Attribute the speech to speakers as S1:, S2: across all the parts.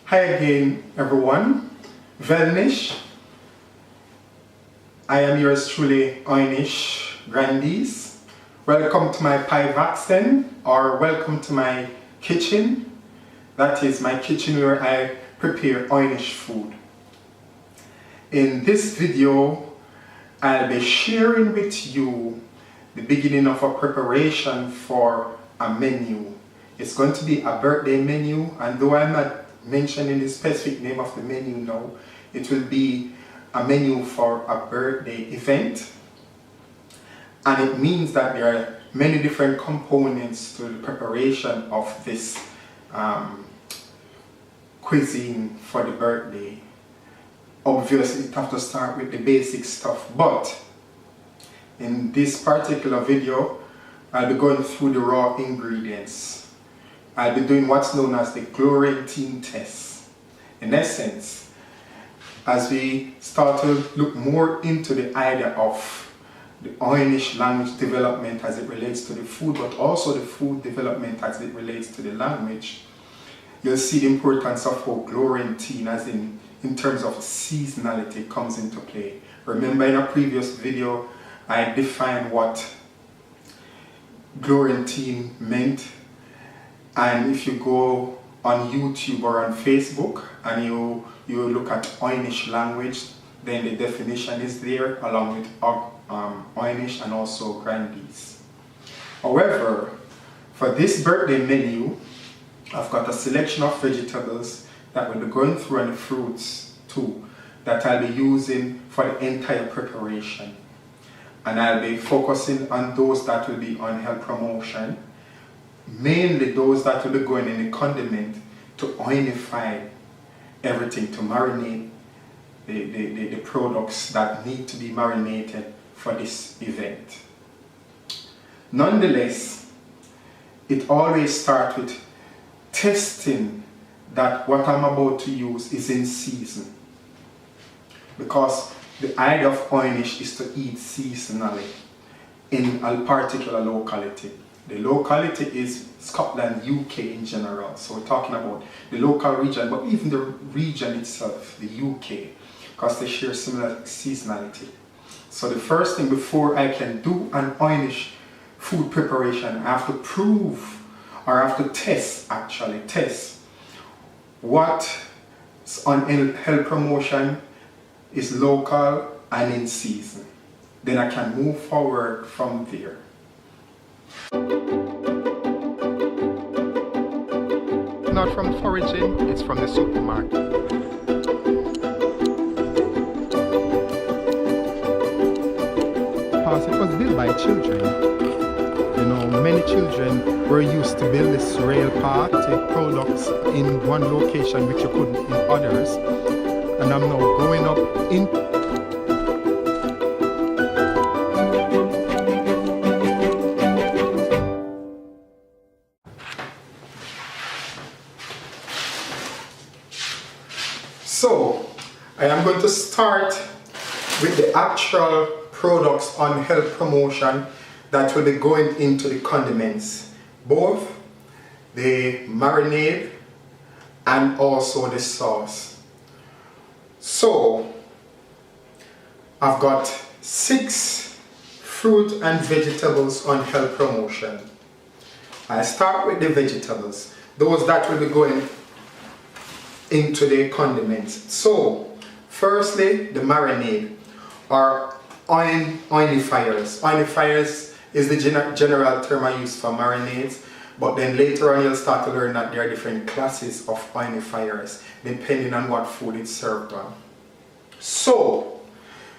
S1: Hi again, everyone. Oy'Nissh. I am yours truly, Oy'Nissh Grandiece. Welcome to my pie vaccine, or welcome to my kitchen. That is my kitchen where I prepare Oy'Nissh food. In this video, I'll be sharing with you the beginning of a preparation for a menu. It's going to be a birthday menu, and though I'm not mentioning the specific name of the menu now, it will be a menu for a birthday event. And it means that there are many different components to the preparation of this cuisine for the birthday. Obviously, you have to start with the basic stuff, but in this particular video, I'll be going through the raw ingredients. I'll be doing what's known as the Glorantine test. In essence, as we start to look more into the idea of the Oy'Nissh language development as it relates to the food, but also the food development as it relates to the language, you'll see the importance of how Glorantine, as in terms of seasonality, comes into play. Remember, in a previous video, I defined what Glorantine meant. And if you go on YouTube or on Facebook and you look at Oy'Nissh language, then the definition is there along with Oy'Nissh and also Grandiece. However, for this birthday menu, I've got a selection of vegetables that we'll be going through, and the fruits too, that I'll be using for the entire preparation. And I'll be focusing on those that will be on health promotion, mainly those that will be going in the condiment to oinify everything, to marinate the products that need to be marinated for this event. Nonetheless, it always starts with testing that what I'm about to use is in season, because the idea of Oy'Nissh is to eat seasonally in a particular locality. The locality is Scotland, UK in general. So we're talking about the local region, but even the region itself, the UK, because they share similar seasonality. So the first thing, before I can do an Oy'Nissh food preparation, I have to prove, or I have to test what's on health promotion is local and in season. Then I can move forward from there. Not from foraging, it's from the supermarket. Because it was built by children. You know, many children were used to build this rail path, take products in one location which you couldn't in others. And I'm now going up in So, I am going to start with the actual products on health promotion that will be going into the condiments, both the marinade and also the sauce. So, I've got 6 fruit and vegetables on health promotion. I start with the vegetables, those that will be going into the condiments. So, firstly, the marinade, or oinifiers. Oinifiers is the general term I use for marinades, but then later on you'll start to learn that there are different classes of oinifiers depending on what food it's served on. So,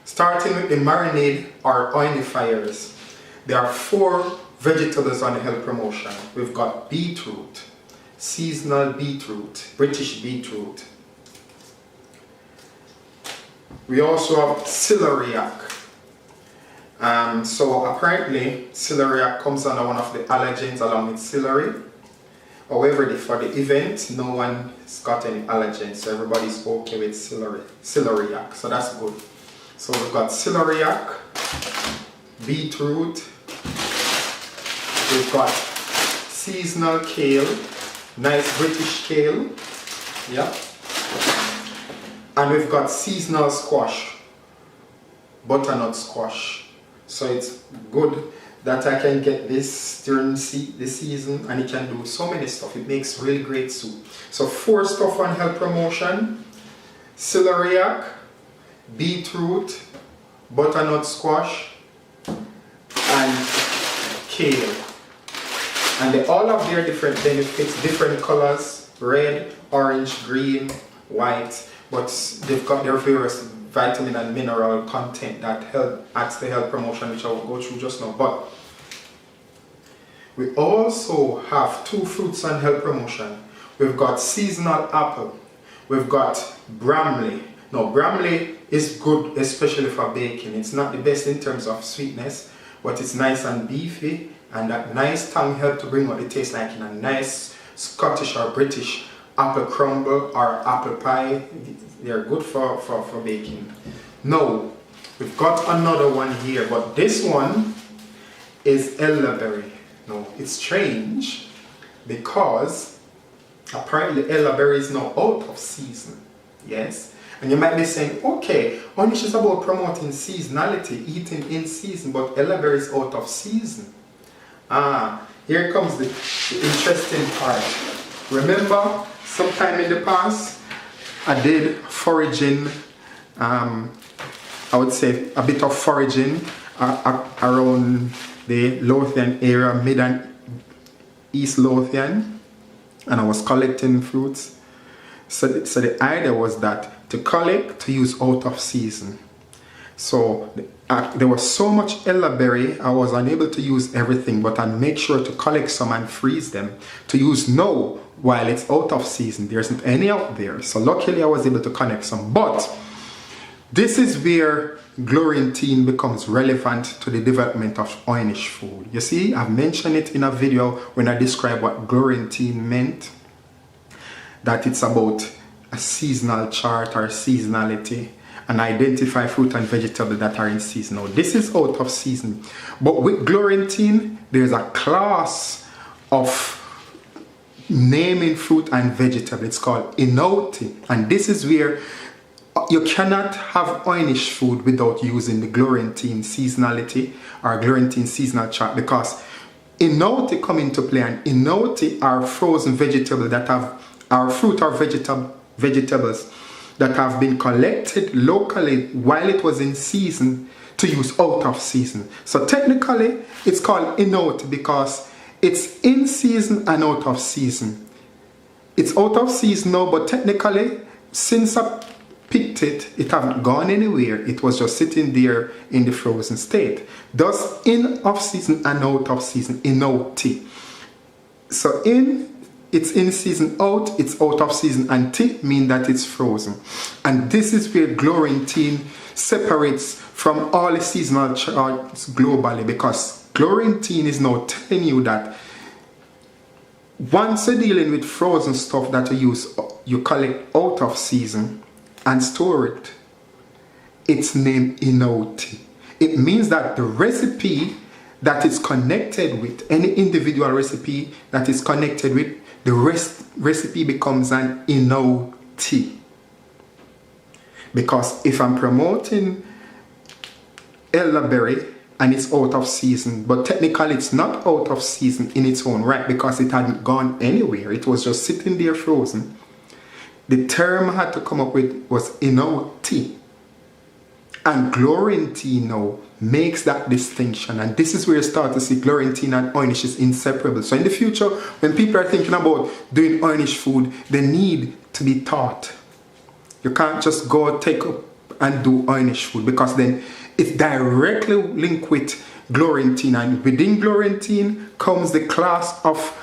S1: starting with the marinade or oinifiers, there are 4 vegetables on the health promotion. We've got beetroot, seasonal beetroot, British beetroot. We also have celeriac. So apparently celeriac comes under one of the allergens along with celery. However, for the event, no one's got any allergens, so everybody's okay with celeriac. So that's good. So we've got celeriac, beetroot, we've got seasonal kale, nice British kale, yeah, And we've got seasonal squash, butternut squash. So it's good that I can get this during the season, and it can do so many stuff. It makes really great soup. So 4 stuff on health promotion: celeriac, beetroot, butternut squash, and kale. And they all have their different benefits, different colors: red, orange, green, white, but they've got their various vitamin and mineral content that adds to health promotion, which I will go through just now. But we also have 2 fruits on health promotion. We've got seasonal apple. We've got bramley. Now, bramley is good especially for baking. It's not the best in terms of sweetness, but it's nice and beefy, and that nice tongue helps to bring out the taste, like in a nice Scottish or British apple crumble or apple pie. They're good for baking. Now, we've got another one here, but this one is elderberry. Now, it's strange because apparently elderberry is now out of season. Yes? And you might be saying, okay, Oy'Nissh is about promoting seasonality, eating in season, but elderberry is out of season. Here comes the interesting part. Remember, sometime in the past, I did foraging, I would say a bit of foraging around the Lothian area, Mid and East Lothian, and I was collecting fruits. So the idea was that to collect, to use out of season. So there was so much elderberry, I was unable to use everything, but I make sure to collect some and freeze them to use now while it's out of season. There isn't any out there. So luckily I was able to connect some. But this is where glorantine becomes relevant to the development of Oy'Nissh food. You see, I've mentioned it in a video when I described what glorantine meant, that it's about a seasonal chart or seasonality, and identify fruit and vegetable that are in season. Now, this is out of season, but with glorantine, there's a class of naming fruit and vegetable. It's called inouti, and this is where you cannot have Oy'Nissh food without using the glorantine seasonality or glorantine seasonal chart, because inouti come into play, and inouti are frozen vegetables that have, our fruit or vegetables that have been collected locally while it was in season to use out of season. So technically it's called inouti because it's in season and out of season. It's out of season now, but technically since I picked it, it haven't gone anywhere. It was just sitting there in the frozen state. Thus, in off season and out of season, inouti. So it's in season, out, it's out of season, and T mean that it's frozen. And this is where glorantine separates from all the seasonal charts globally, because glorantine is now telling you that once you're dealing with frozen stuff that you collect out of season and store it, it's named inouti. It means that the recipe that is connected with, any individual recipe that is connected with, the recipe becomes an inouti. Because if I'm promoting elderberry and it's out of season, but technically it's not out of season in its own right because it hadn't gone anywhere, it was just sitting there frozen, the term I had to come up with was inouti. And glorantine now makes that distinction, and this is where you start to see glorantine and Oy'Nissh is inseparable. So in the future, when people are thinking about doing Oy'Nissh food, they need to be taught. You can't just go take up and do Oy'Nissh food, because then it's directly linked with glorantine, and within glorantine comes the class of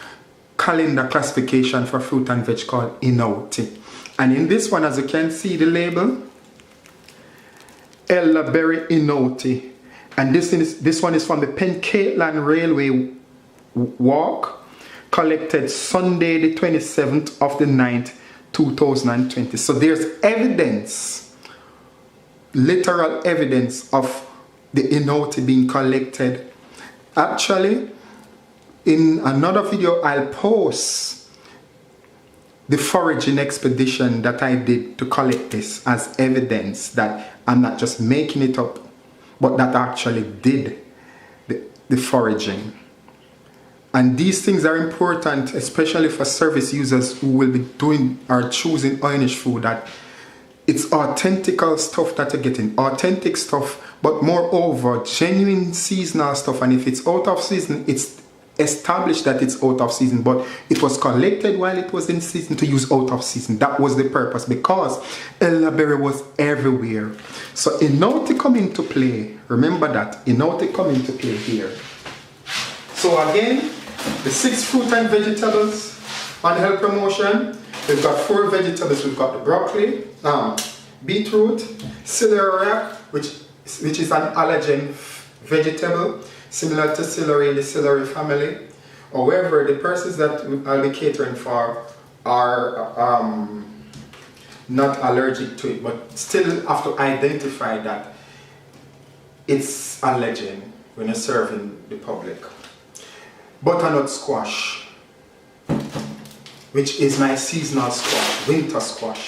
S1: calendar classification for fruit and veg called inouti. And in this one, as you can see the label, elderberry inouti, and this one is from the Pencaitland Railway Walk, collected Sunday the 27th of the 9th 2020. So there's evidence, literal evidence of the inouti being collected. Actually, in another video I'll post the foraging expedition that I did to collect this as evidence that I'm not just making it up, but that I actually did the foraging. And these things are important, especially for service users who will be doing or choosing Oy'Nissh food, that it's authentical stuff that you're getting, authentic stuff, but moreover, genuine seasonal stuff. And if it's out of season, it's established that it's out of season, but it was collected while it was in season to use out of season. That was the purpose, because elderberry was everywhere. So in order to come into play, remember that, in order to come into play here. So again, the 6 fruit and vegetables on health promotion. We've got 4 vegetables. We've got the broccoli, beetroot, celery, which is an allergen vegetable, similar to celery in the celery family. However, the persons that I'll be catering for are not allergic to it, but still have to identify that it's allergen when you're serving the public. Butternut squash, which is my seasonal squash, winter squash,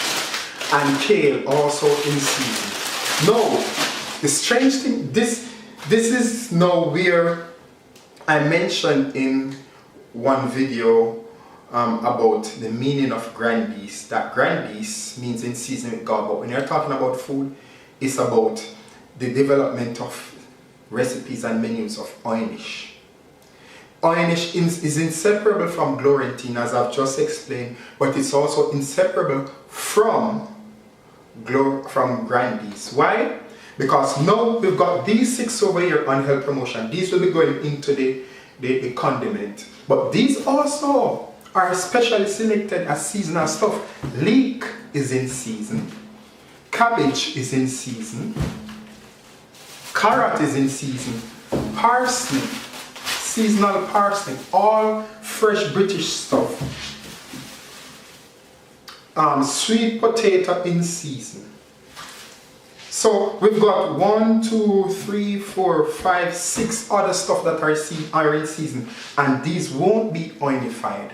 S1: and kale, also in season. No, the strange thing, this is now where I mentioned in one video about the meaning of Grandiece, that Grandiece means in season with God, but when you're talking about food, it's about the development of recipes and menus of Oy'Nissh. Oy'Nissh is inseparable from Glorantine, as I've just explained, but it's also inseparable from Grandiece. Why? Because now we've got these 6 over here on health promotion. These will be going into the condiment. But these also are specially selected as seasonal stuff. Leek is in season. Cabbage is in season. Carrot is in season. Parsnip, seasonal parsnip, all fresh British stuff. Sweet potato in season. So we've got 1, 2, 3, 4, 5, 6 other stuff that are in season, and these won't be oinified.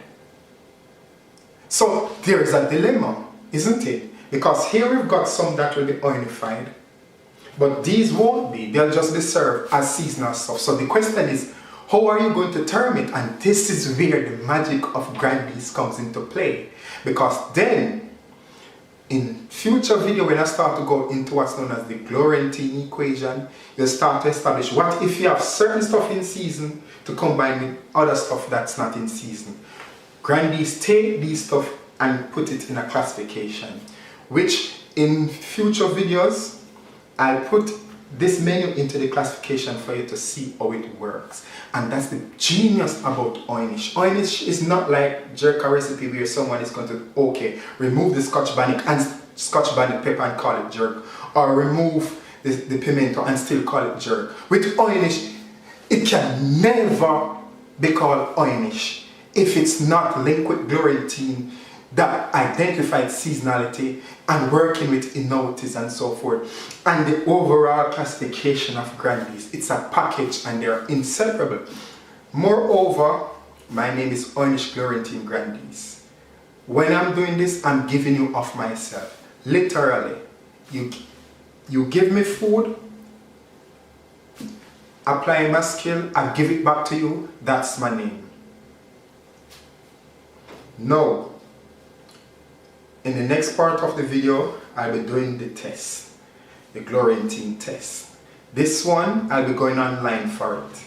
S1: So there is a dilemma, isn't it? Because here we've got some that will be oinified, but these won't be. They'll just be served as seasonal stuff. So the question is, how are you going to term it? And this is where the magic of Grandiece comes into play. Because then, in future video, when I start to go into what's known as the Glorantine equation, you'll start to establish what if you have certain stuff in season to combine with other stuff that's not in season. Grandiece take these stuff and put it in a classification, which in future videos, I'll put this menu into the classification for you to see how it works. And that's the genius about Oy'Nissh. Oy'Nissh is not like jerk a recipe where someone is going to, okay, remove the scotch bonnet pepper and call it jerk, or remove the pimento and still call it jerk. With Oy'Nissh, it can never be called Oy'Nissh if it's not linked with Glorantine that identifies seasonality and working with inoties and so forth. And the overall classification of Grandiece, it's a package and they're inseparable. Moreover, my name is Oy'Nissh Grandiece. When I'm doing this, I'm giving you of myself. Literally, you give me food, apply my skill, I give it back to you, that's my name. Now, in the next part of the video, I'll be doing the test, the Glorantine test. This one, I'll be going online for it.